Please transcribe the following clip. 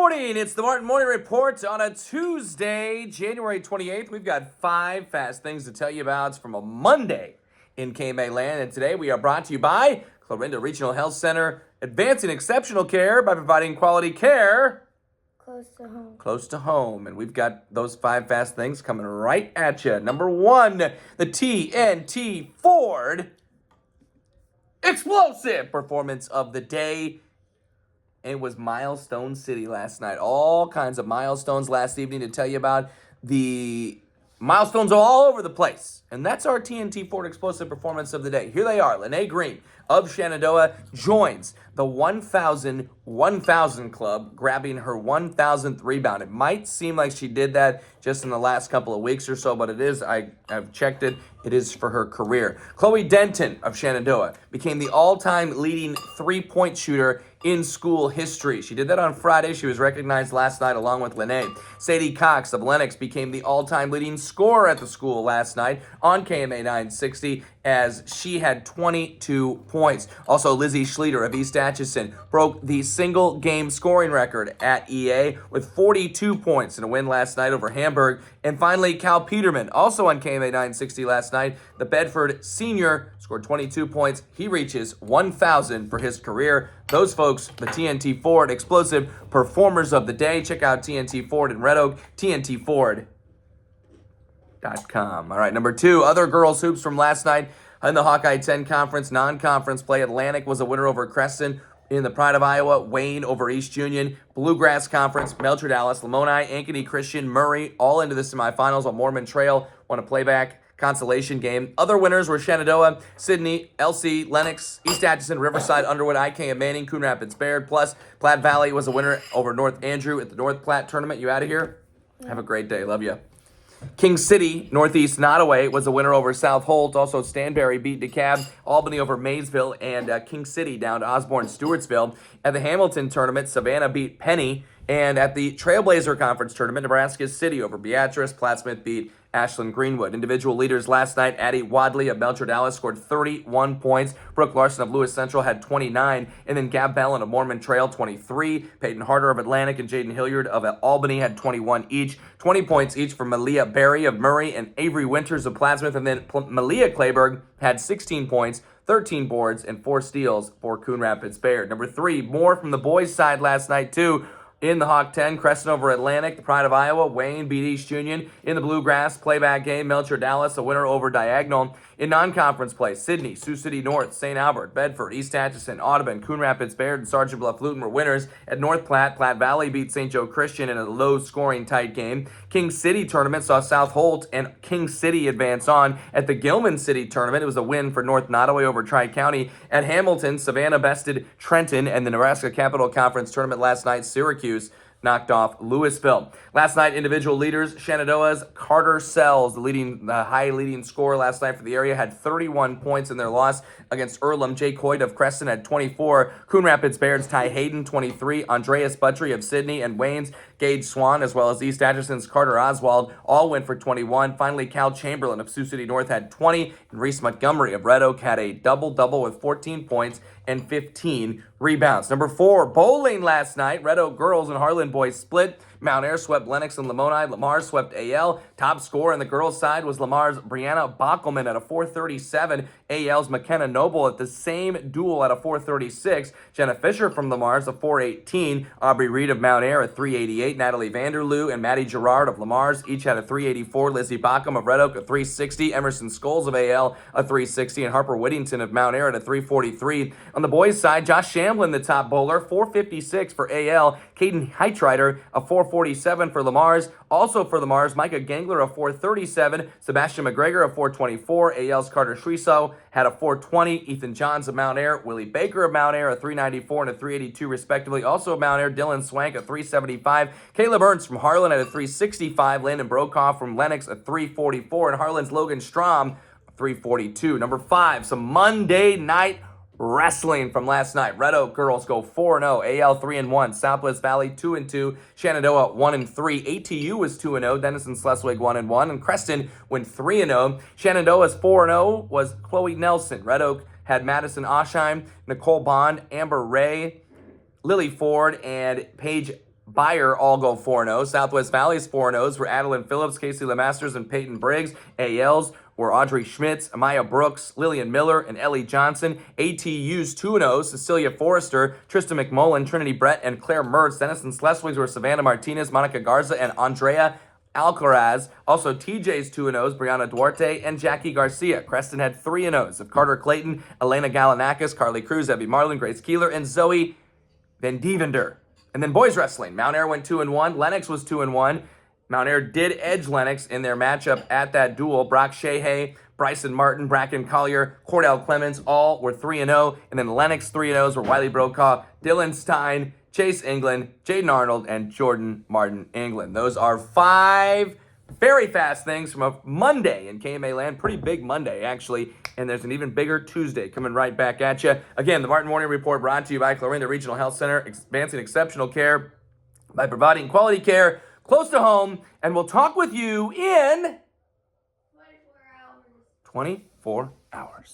morning. It's the Martin Morning Report on a Tuesday, January 28th. We've got 5 fast things to tell you about from a Monday in KMA land. And today we are brought to you by Clarinda Regional Health Center, advancing exceptional care by providing quality care close to home. Close to home. And we've got those 5 fast things coming right at you. Number 1, the TNT Ford explosive performance of the day. It was Milestone City last night. All kinds of milestones last evening to tell you about. The milestones are all over the place. And that's our TNT Ford explosive performance of the day. Here they are. Lene Green of Shenandoah joins the 1,000 club, grabbing her 1,000th rebound. It might seem like she did that just in the last couple of weeks or so, but it is, I've checked it, it is for her career. Chloe Denton of Shenandoah became the all-time leading three-point shooter in school history. She did that on Friday. She was recognized last night along with Lene. Sadie Cox of Lenox became the all-time leading scorer at the school last night on KMA 960 as she had 22 points. Also, Lizzie Schleter of East Atchison broke the single game scoring record at EA with 42 points in a win last night over Hamburg. And finally, Cal Peterman, also on KMA 960 last night, the Bedford senior, scored 22 points. He reaches 1,000 for his career. Those folks, the TNT Ford explosive performers of the day. Check out TNT Ford in Red Oak, TNTFord.com. All right, number 2, other girls hoops from last night in the Hawkeye 10 Conference. Non-conference play, Atlantic was a winner over Creston. In the Pride of Iowa, Wayne over East Union. Bluegrass Conference, Melcher Dallas, Lamoni, Ankeny Christian, Murray, all into the semifinals, while Mormon Trail won a playback consolation game. Other winners were Shenandoah, Sydney, LC, Lenox, East Atchison, Riverside, Underwood, IK, and Manning, Coon Rapids, Baird. Plus, Platte Valley was a winner over North Andrew at the North Platte tournament. You out of here? Yeah. Have a great day. Love you. King City, Northeast Nottoway, was a winner over South Holt. Also, Stanberry beat DeKalb, Albany over Maysville, and King City down to Osborne Stewartsville. At the Hamilton tournament, Savannah beat Penny. And at the Trailblazer Conference tournament, Nebraska City over Beatrice. Plattsmouth beat Ashland Greenwood. Individual leaders last night, Addie Wadley of Melcher Dallas scored 31 points. Brooke Larson of Lewis Central had 29. And then Gab Bellin of Mormon Trail, 23. Peyton Harder of Atlantic and Jaden Hilliard of Albany had 21 each. 20 points each for Malia Berry of Murray and Avery Winters of Plattsmouth. And then Malia Clayberg had 16 points, 13 boards, and 4 steals for Coon Rapids Baird. Number 3, more from the boys' side last night, too. In the Hawk 10, Creston over Atlantic, the Pride of Iowa, Wayne beat East Union. In the Bluegrass playback game, Melcher Dallas, a winner over Diagonal. In non-conference play, Sydney, Sioux City North, St. Albert, Bedford, East Atchison, Audubon, Coon Rapids, Baird, and Sergeant Bluff Luton were winners. At North Platte, Platte Valley beat St. Joe Christian in a low-scoring tight game. King City tournament saw South Holt and King City advance on. At the Gilman City tournament, it was a win for North Nottoway over Tri-County. At Hamilton, Savannah bested Trenton, and the Nebraska Capital Conference tournament last night, Syracuse knocked off Louisville. Last night, individual leaders, Shenandoah's Carter Sells, the high leading scorer last night for the area, had 31 points in their loss against Earlham. Jake Hoyt of Creston had 24. Coon Rapids Baird's Ty Hayden, 23. Andreas Buttrey of Sydney and Wayne's Gage Swan, as well as East Atchison's Carter Oswald, all went for 21. Finally, Cal Chamberlain of Sioux City North had 20. And Reese Montgomery of Red Oak had a double-double with 14 points and 15 rebounds. Number 4, bowling last night. Red Oak girls and Harlan boys split. Mount Ayr swept Lenox and Lamoni. Lamar swept AL. Top scorer on the girls' side was Lamar's Brianna Bockelman at a 437. AL's McKenna Noble at the same duel at a 436. Jenna Fisher from Lamar's a 418. Aubrey Reed of Mount Ayr at 388. Natalie Vanderloo and Maddie Gerard of Lamar's each had a 384. Lizzie Bockham of Red Oak a 360. Emerson Scholes of AL a 360. And Harper Whittington of Mount Ayr at a 343. On the boys' side, Josh Shamblin, the top bowler, 456 for AL. Caden Heitrider a 447 for Lamar's. Also for Lamar's, Micah Gangler a 437. Sebastian McGregor a 424. AL's Carter Shriso had a 420. Ethan Johns of Mount Ayr. Willie Baker of Mount Ayr a 394 and a 382 respectively. Also of Mount Ayr, Dylan Swank a 375. Caleb Ernst from Harlan at a 365. Landon Brokaw from Lenox a 344. And Harlan's Logan Strom a 342. Number 5, some Monday night wrestling from last night. Red Oak girls go 4-0. AL 3-1. Southwest Valley 2-2. Shenandoah 1-3. ATU was 2-0. Denison Schleswig 1-1. And Creston went 3-0. Shenandoah's 4-0 was Chloe Nelson. Red Oak had Madison Oshheim, Nicole Bond, Amber Ray, Lily Ford, and Paige Bayer all go 4-0. Southwest Valley's 4-0s were Adeline Phillips, Casey LeMasters, and Peyton Briggs. ALs were Audrey Schmitz, Amaya Brooks, Lillian Miller, and Ellie Johnson. ATU's 2-0, Cecilia Forrester, Tristan McMullen, Trinity Brett, and Claire Mertz. Denison Schleswig's were Savannah Martinez, Monica Garza, and Andrea Alcaraz. Also, TJ's 2-0s, Brianna Duarte and Jackie Garcia. Creston had 3-0s of Carter Clayton, Elena Galanakis, Carly Cruz, Evie Marlin, Grace Keeler, and Zoe Van Devender. And then boys wrestling. Mount Air went 2-1. Lennox was 2-1. Mount Air did edge Lennox in their matchup at that duel. Brock Shehay, Bryson Martin, Bracken Collier, Cordell Clemens, all were 3-0. And then Lennox 3-0s were Wiley Brokaw, Dylan Stein, Chase England, Jaden Arnold, and Jordan Martin England. Those are 5 very fast things from a Monday in KMA land. Pretty big Monday, actually. And there's an even bigger Tuesday coming right back at you. Again, the Martin Morning Report brought to you by Clarinda Regional Health Center, advancing exceptional care by providing quality care close to home. And we'll talk with you in 24 hours.